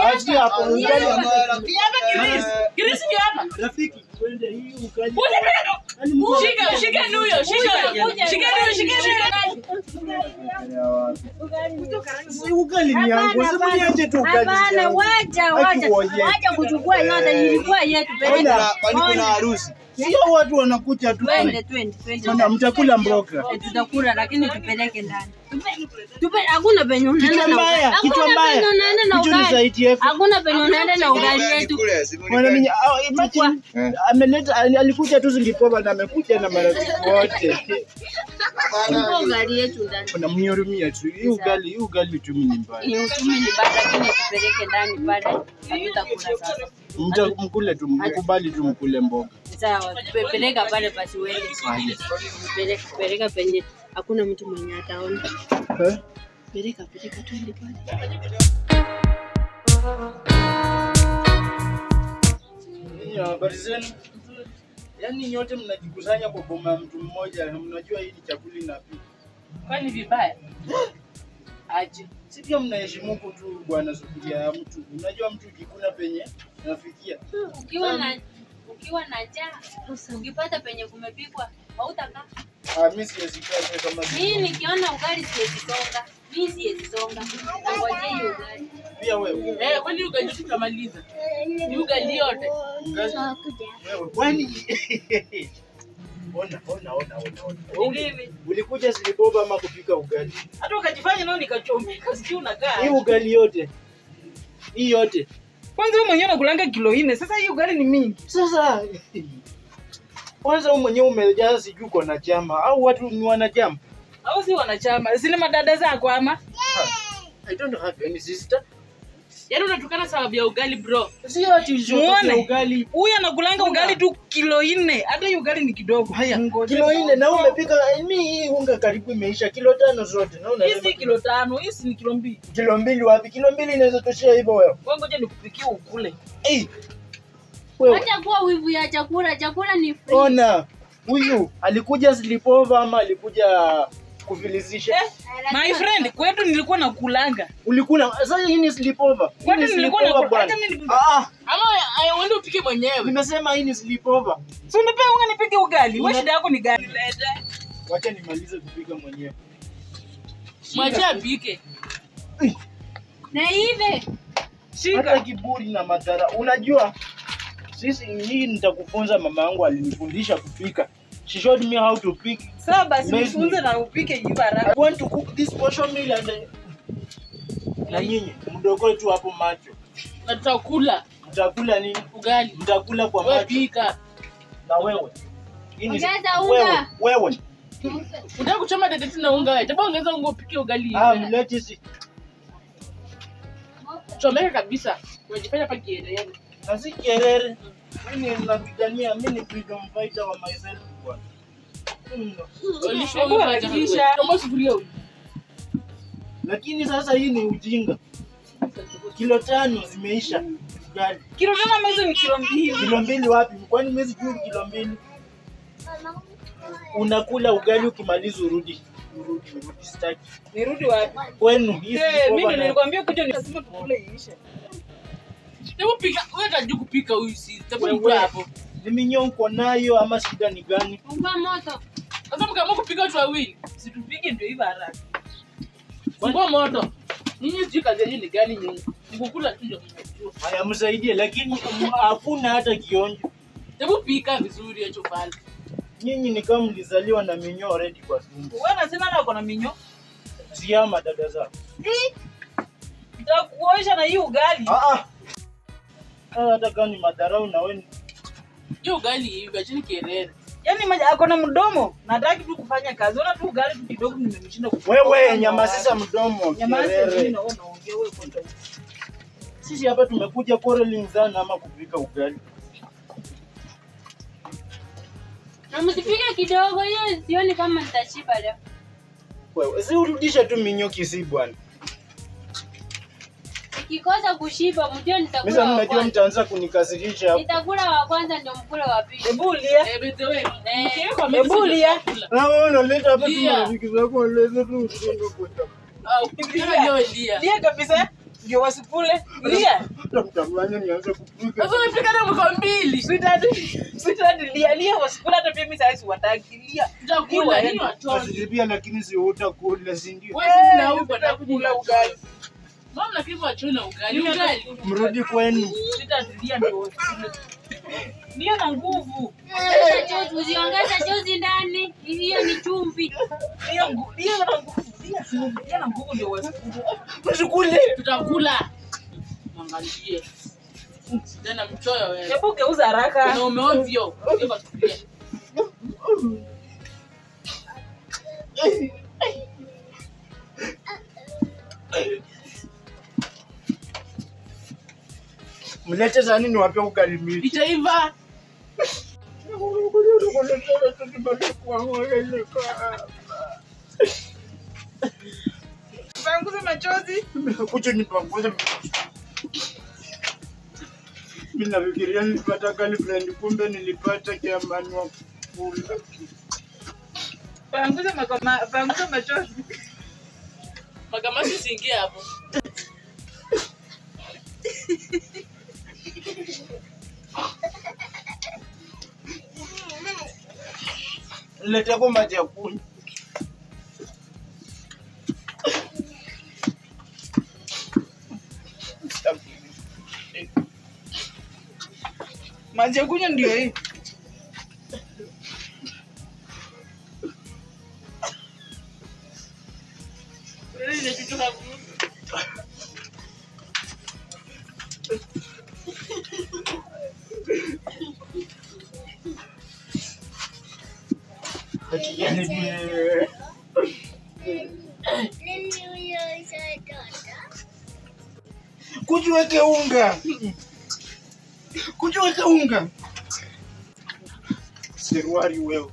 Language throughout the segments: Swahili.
Acha hapo ugali hapa Chris ni hapa. Rafiki twende hii ugali. Shika huyo. Si ugali ni yangu. Sema niache tu ugali. Hapana, wacha kuchukua yote ilikuwa yetu peleka. Kwani kuna harusi? Sio watu wanakuja tu. Twende. Sana mtakula mboga. Tutakula lakini tupeleke ndani. Hakuna penye unaenda na ugali. Kitu mbaya. Hakuna penye unaenda na ugali yetu. Mwana mimi ameleta alikuja tu Singapore na amekuja na marafiki wote. Ugali yetu ndani. Kuna mnyorumia tu. Hii ugali utumi ni mbaya. Ni utumi ni mbaya lakini tupeleke ndani pale. Hatutakula sasa. Mkule tu mkubali tu mkule mboga. Sawa, peleka pale basi wewe. Peleka penye hakuna mtu mwenye ataona. Peleka twende pale. Habari zenu. Yaani nyote mnajikusanya kwa boma ya mtu mmoja, mnajua hii ni chakula inapika. Kwani vibaya? Aje. Si pia mnaheshimu tu bwana sufuria ya mtu. Unajua mtu ukikuna penye nafikia. Ukiwa na njaa, ukipata penye kumepikwa, hautakaa. Mimi siwezi kaa kama mimi nikiona ugali siwezi songa. Ngoja hiyo ugali. Pia wewe. Kwani ugali tutamaliza? Ni ugali yote. Wewe kwani Ona. Ulikuja Singapore ama kupika ugali? Hata ukajifanya nao nikachomeka sijui unakaa. Hii ugali yote. Hii yote. Kwanza wewe mwenyewe unakulanga kilo 4. Sasa hii ugali ni mingi. Sasa kwanza wewe mwenyewe umejaza sijui uko na chama au watu ni wanachama? Au si wanachama? Sile madada zako ama? I don't have any sister. Yaani unatukana sababu ya ugali bro. Sio ati ya ugali. Huyu anakulanga ugali tu kilo 4. Hata hiyo ugali ni kidogo. Haya. Kilo 4 na umepika mimi hii unga karibu imeisha kilo 5 zote. Naona hizi kilo 5, hizi ni kilo 2. Kilo 2 wapi? Kilo 2 inaweza toshea hivyo wewe. Wewe ngoja nikupikie ukule. Acha kuwa wivu ya chakula ni free. Ona. Huyu alikuja Singapore ama alikuja kufilizisha? My friend, kwetu nilikuwa nakulanga. Ulikula. Sasa hii ni sleepover. Kwetu nilikuwa nakula. Hata mimi ama uende upike mwenyewe. Nimesema hii ni sleepover. Si unipe unga nipike ugali. Wewe shida yako ni gani? Wacha nimalize kupika mwenyewe. Mwacha apike. Na hivi. Hata kiburi na madhara. Unajua sisi hii nitakufunza, mama yangu alinifundisha kupika. She showed me how to pick. Sawa basi nifunze na upike hivi haraka. I want to cook this portion meal and na nyinyi mdogo tu hapo macho. Na tutakula. Mtakula nini? Ugali. Mtakula kwa macho. Wewe pika. Na wewe. Ongeza unga. Wewe. Unataka kuchoma tetesi na unga wewe. Hebu ongeza unga upike ugali. Mlete si. Chomeka kabisa. Unajifanya hapa kielele. Na si kielele. Mimi ninapigania, mimi ni freedom fighter wa myself bwana. Lakini sasa hii ni ujinga. Kilo 5 zimeisha ugali. Kilo 5 hizo ni kilo 2. Kilo 2 wapi? Kwani mwezi juu kilo 2? Unakula ugali ukimaliza urudi staki. Nirudi wapi? Kwenu hivi. Mimi nilikwambia kuja nikasema tukule iishe. Hebu pika, wewe unajua kupika huyu si. Hebu hapo. Nimenyonko nayo ama shida ni gani? Unga moto. Sasa mkaamua kupika watu wawili. Situpige ndio hivi haraka. Fungua moto. Nyinyi sijui kazi yenu ni gani nyinyi. Nikukula tu ndio. Haya msaidie lakini hakuna hata kionjo. Hebu pika vizuri acho pale. Nyinyi ni kama mlizaliwa na minyoo already kwa tumbo. Wewe unasema na uko na minyoo? Siama dada zako. Nitakuosha na hii ugali. Hata kama ni madharau na wewe. Hiyo ugali hivi achini kelele. Yaani ako na mdomo. Nataki tu kufanya kazi. Ona tu ugali tu kidogo nimemshinda kufanya. Wewe nyamazisha mdomo. Nyamazisha mimi naona ongea wewe kwa nini. Sisi hapa tumekuja quarreling sana ama kupika ugali. Na msipike kidogo hiyo sioni kama nitashiba leo. Wewe si urudisha tu minyoki si bwana. Nikikosa kushiba mjue nitakula. Mimi sasa najua mtaanza kunikasirisha hapo. Nitakula wa kwanza ndio mkula wa pili. Hebu lia. Hebu lia. Na wewe unaleta hapa tu marafiki zako unaleta tu usiende kwenda. Ukipika leo lia. Lia kabisa. ndio wasikule. Lia. Mtamwanya nianze kupika. Sasa unapika na mko mbili. Sweetheart lia wasikula hata pia mimi sasa siwataki. Lia. Tutakula nini watoto? Asijipia lakini si utakula si ndio? Wewe na huko na kula ugali. Mama nakiva achona ugali. Ugali. Mrudi kwenu. Sweetheart lia ndio. Lia na nguvu. Usiongeze chozi ndani. Hiyo ni chumvi. Lia na nguvu. Lia na nguvu ndio wasikule. Usikule. Tutakula. Angalie. Tena mchoyo wewe. Hebu geuza haraka. Na umeovyo. Ndio batulia. Mlete sani niwape ugali mingi. Itaiva. Panguza machozi. Kuja nipanguze. Mimi nafikiria nilipata girlfriend kumbe nilipata kiamani wa kula. Panguza machozi. Makamasi siingia hapo. Leta kwa maji ya kunywa. Maji ya kunywa ndio hii. Wewe ni kitu hapo. Kujiweke unga. Kujiweke unga. Serwari wewe.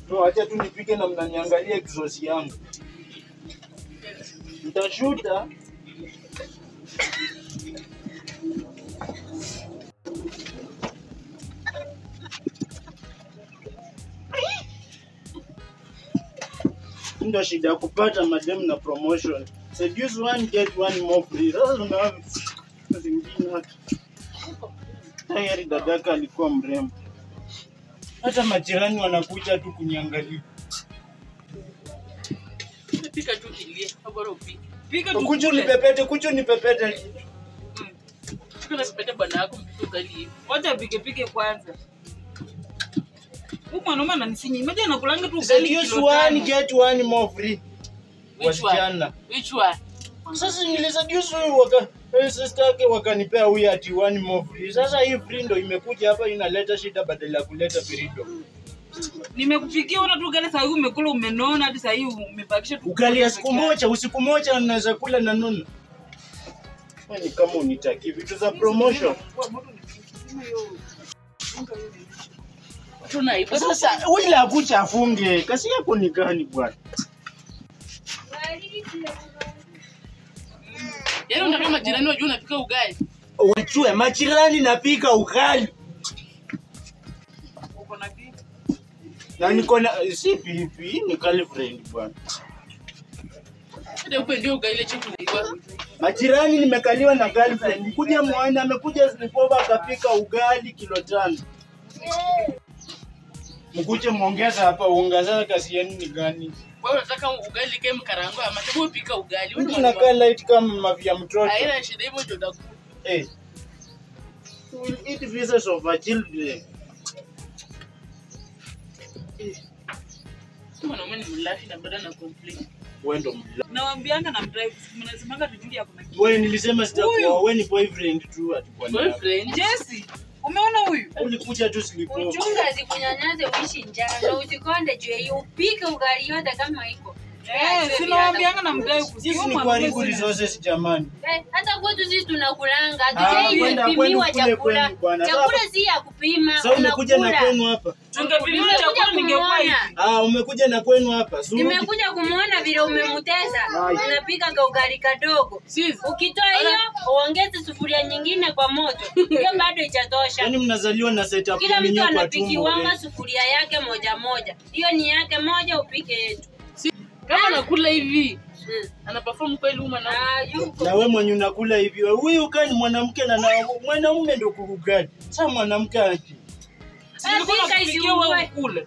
No, acha tu nipike na mnaniangalia exhaust yangu. Nitashuta. Ndio shida ya kupata madem na promotion. Seduce one get one more free. Sasa tunaona zingine hata. Tayari dadaka alikuwa mrembo. Hata majirani wanakuja tu kuniangalia. Pika tu kilie. Bora upike. Pika tu. Kuja nipepete. Pika na sipete bwana yako mpike ugali hivi. Wacha pike kwanza. Huko mwanaume ananisinyi. Imagine anakulanga tu ugali kilo 5. Seduce one get one more free. Wasichana. Which one? Sasa niliseduce huyu sister yake wakanipea huyu ati one more free. Sasa hii free ndo imekuja hapa inaleta shida badala ya kuleta freedom. Nimekupikia una tu ugali sasa umekula umenona hadi sasa umebakisha tu. Ugali ya usiku moja unaweza kula na nono. Kwani kama unitaki vitu za promotion. Tunaiba. Sasa wewe akucha afunge. Kasi yako ni gani bwana? Yaani unataka majirani wajue unapika ugali. Wajue majirani napika ugali. Uko na kitu. Na niko na si pipi ni girlfriend bwana. Ndio upende ugali chakula hiyo. Majirani nimekaliwa na girlfriend. Kuja mwana amekuja sleepover akapika ugali kilo 5. Mkuje muongeza hapa unga sasa kasi yenu ni gani? Wewe unataka ugali kama mkarango ama chabu upika ugali. Wewe unakaa light kama mavia mtoto. Haina shida hivyo ndio ndaku. Eh. We eat pieces of our children. Mwanaume ni mlafi na bado na complain. Wewe ndo mla. Nawaambianga na mdrive mnasemanga tujuli hapo na. Wewe nilisema sitakuwa wewe ni boyfriend tu atakuwa ni. Boyfriend. Jesse, umeona huyu? Ulikuja tu sleepover. Uchunga zikunyanyase uishi njaa na usikonde juu hiyo upike ugali yote kama iko. Sinawaambianga na mdai Sisi ni kuharibu resources jamani. Hata kwetu sisi tunakulanga. Kwenda Hatujapimiwa kule chakula. kwenu bwana. Chakula si ya kupima. Sasa umekuja na kwenu hapa. Tungepimiwa chakula ningekuwa hivi. Umekuja na kwenu hapa. Nimekuja kumuona vile umemutesa. Unapika kaugali kadogo. Ukitoa hiyo, uongeze sufuria nyingine kwa moto. Hiyo bado itatosha. Yaani mnazaliwa na setup kila mtu kwa tumbo. anapikiwanga sufuria yake moja moja. Hiyo ni yake moja upike yetu. Kama nakula hivi. Ana perform kweli mwanaume. Na wewe mwenye unakula hivi. Huyu kani mwanamke na mwanaume ndio kukugani. Sasa mwanamke aje.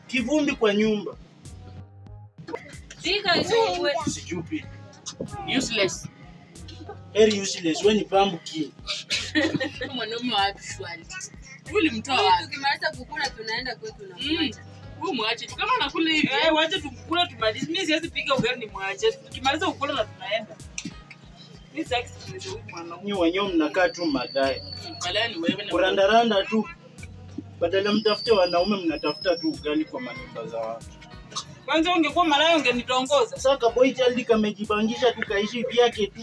Kivumbi kwa nyumba. Pika isiwe Stupid. Useless. Very useless. Wewe ni pumpkin. Mwanaume wa shwali. Yule mtoa wapi? tukimaliza kukula tunaenda kwetu na mwacha. Wewe mwache tu kama nakula hivi. Wacha tukule tumalize. Mimi siwezi pika ugali ni mwache. Tukimaliza kukula na tunaenda. Mimi sitaki sikilize huyu mwanaume. Ni wenyewe mnakaa tu madai. Malani wewe na Kurandaranda tu. Badala mtafute wanaume mnatafuta tu ugali kwa manyumba za watu. Kwanza ungekuwa malaya ungenitongoza. Sasa kaboi child kamejibangisha tu kaishi vyake tu.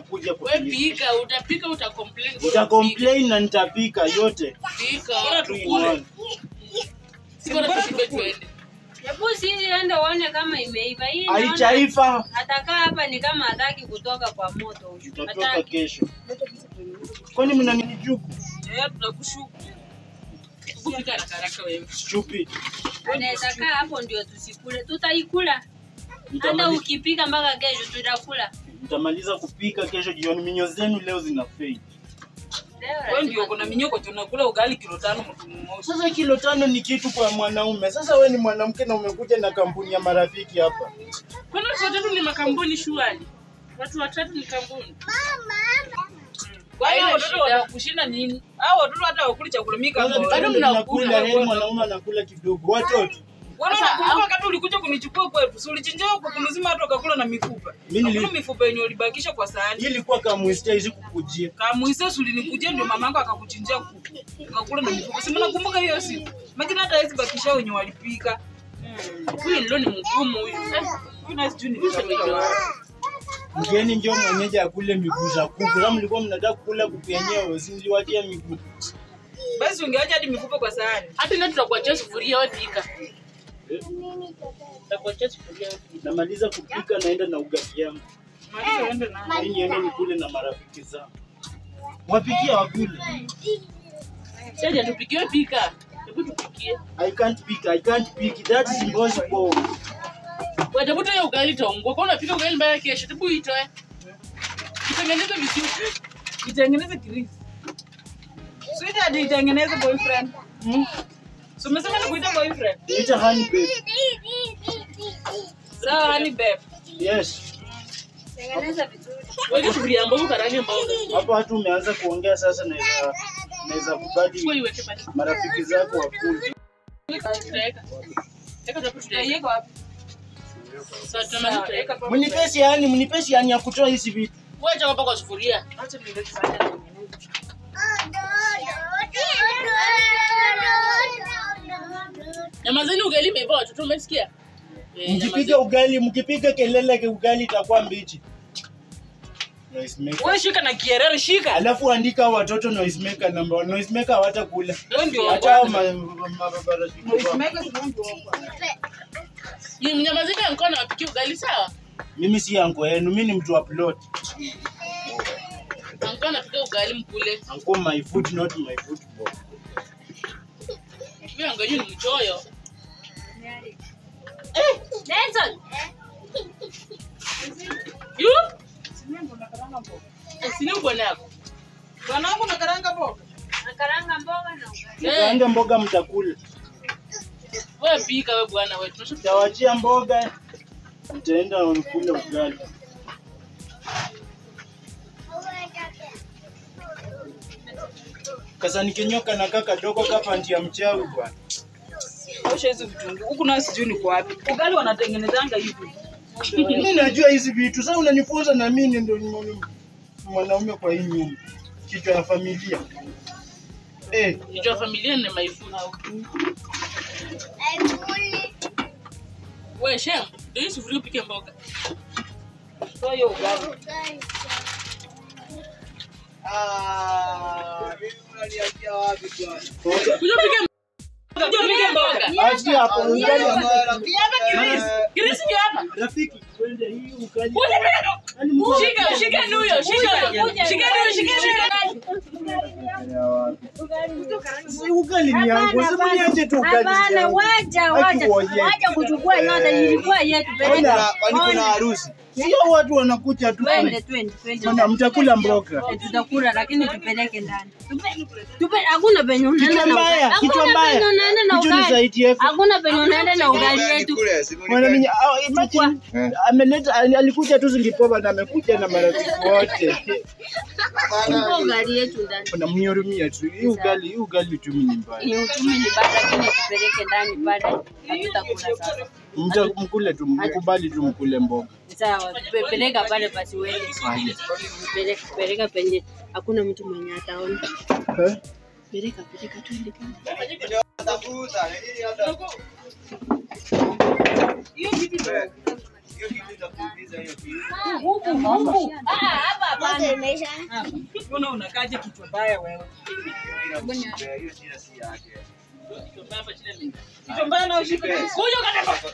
Kuja wewe pika, utapika utacomplain. Utacomplain na nitapika yote. Pika. Bora tukule. Sibora tusibe tuende. Hebu sisi enda uone kama imeiva hii. Haijaiva. Atakaa hapa ni kama hataki kutoka kwa moto huyu. Tutatoka kesho. Kwani mnanijuku? Tunakushuku. Kupika haraka wewe. Stupid. Anaweza kaa hapo ndio tusikule. Tutaikula. Hata ukipika mpaka kesho tutakula. Mtamaliza kupika kesho jioni. Minyo zenu leo zina fade. Wewe ndio kuna minyoko tunakula ugali kilo 5 mtu mmoja. Sasa kilo 5 ni kitu kwa mwanaume. Sasa wewe ni mwanamke na umekuja na kampuni ya marafiki hapa. Kwani watu watatu ni makambuni shwali? Watu watatu ni kampuni. Kwa hiyo watoto wanakushinda nini? Hao watoto hata wakuli chakula mika bado mnakula, yeye mwanaume anakula kidogo. Watoto. Sasa wakati ulikuja kunichukua kwetu, si ulichinjia huko kumzima watu wakakula na mifupa. Mimi mifupa yenyewe ulibakisha kwa sahani. Hii ilikuwa kamuistia hizi kukujia. Kamuistia ulinikujia ndio mamangu akakuchinjia kuku. Ukakula na mifupa. Si mnakumbuka hiyo siku? Makina hata hizi bakisha wenyewe walipika. Huyu ndio ni mgumu huyu. Huyu na sijui nilisema. Mgeni ndio mwenyeji akule miguu za kuku. Kama mlikuwa mnataka kula kuku yenyewe, usiniwatie miguu. Basi ungeacha hadi mifupa kwa sahani. Hata leo tutakuachia sufuria wewe pika. Tutakuachia sufuria wewe. Namaliza kupika naenda na ugali yangu. Maliza uende na. Mimi niende nikule na marafiki zangu. Wapikia wakule. Sasa tupikie pika. Hebu tupikie. I can't pick. That is impossible. Wewe tafuta hiyo ugali taungua. Kwa unapika ugali mbaya kesho, hebu itoe. Itengeneze vizuri. Itengeneze kirisi. Sweet hadi itengeneze boyfriend. So umesema ni kuita boyfriend? Ita honey babe. Sawa honey babe. Yes. Tengeneza vizuri. Wewe sufuria mboga karange mboga. Hapo watu umeanza kuongea sasa naweza kubadi marafiki zako wakule. Tutaiweka wapi? Sasa Mnipesi yani ya kutoa hizi vitu. wewe chapa hapa kwa sufuria. Acha nilete sahani. Nyamazeni ugali imeiva watoto umesikia? Mkipika kelele ugali itakuwa mbichi. Wewe shika na kierere shika. Alafu andika watoto noise maker number. Noise maker hawatakula. Ndio. Hata mabara Ni nyamazeni mkono wapikie ugali sawa? mimi si yangu yenu, mimi ni mtu upload. Mkono anapika ugali mkule. Anko my food not my football. Mimi angalia ni mchoyo. Nelson. You? Sina bwana yako. Bwana wangu nakaranga mboga. Nakaranga mboga na ugali. Kaanga mboga mtakula. Wewe pika wewe bwana wewe. Tawachia mboga. Mtaenda kula ugali. Kasa nikinyoka na kaka dogo kapa ndia mchawi bwana. Osha hizo vitunguu. Huku na sijui ni kwa wapi. Ugali wanatengenezanga hivi. Mimi najua hizi vitu. Sasa unanifunza na mimi ndio mwanaume kwa hii nyumba. Kichwa ya familia. Kichwa ya familia ni my food. Wewe shem. Ndio sufuria upike mboga. Toa hiyo ugali. Mimi unaniachia wapi bwana? Kuja upike mboga. Achi hapo ugali Kirisi ni hapa. rafiki twende hii ugali. Shika huyo, shika Si ugali ni yangu, sema niache tu ugali. Hapana, wacha kuchukua yote, ilikuwa yetu. Kwani kuna harusi? Sio watu wanakuja tu. Twende. Mana mtakula mboga. Tutakula lakini tupeleke ndani. Hakuna penye unaenda na ugali. Kichwa mbaya. Kichwa ni zaidi yako. Hakuna penye unaenda na ugali yetu. Mwana mimi ameleta alikuja tu Singapore na amekuja na marafiki wote. Kwa ugali yetu ndani. Kuna mnyorumia tu. Hii ugali tu mimi mbaya. Ni utumi ni baada lakini tupeleke ndani pale. Hatutakula sasa. Mkule tu, mkubali tu mkule mboga. Sawa, peleka pale basi uende. Peleka penye hakuna mtu mwenye ataona. Peleka twende pale. Hiyo kitu hapa hapana. Mbona unakaje kichwa mbaya wewe? Hiyo si yake. Kichwa mbaya hapa chini. Kichwa mbaya na ushike. Kuja ukataka.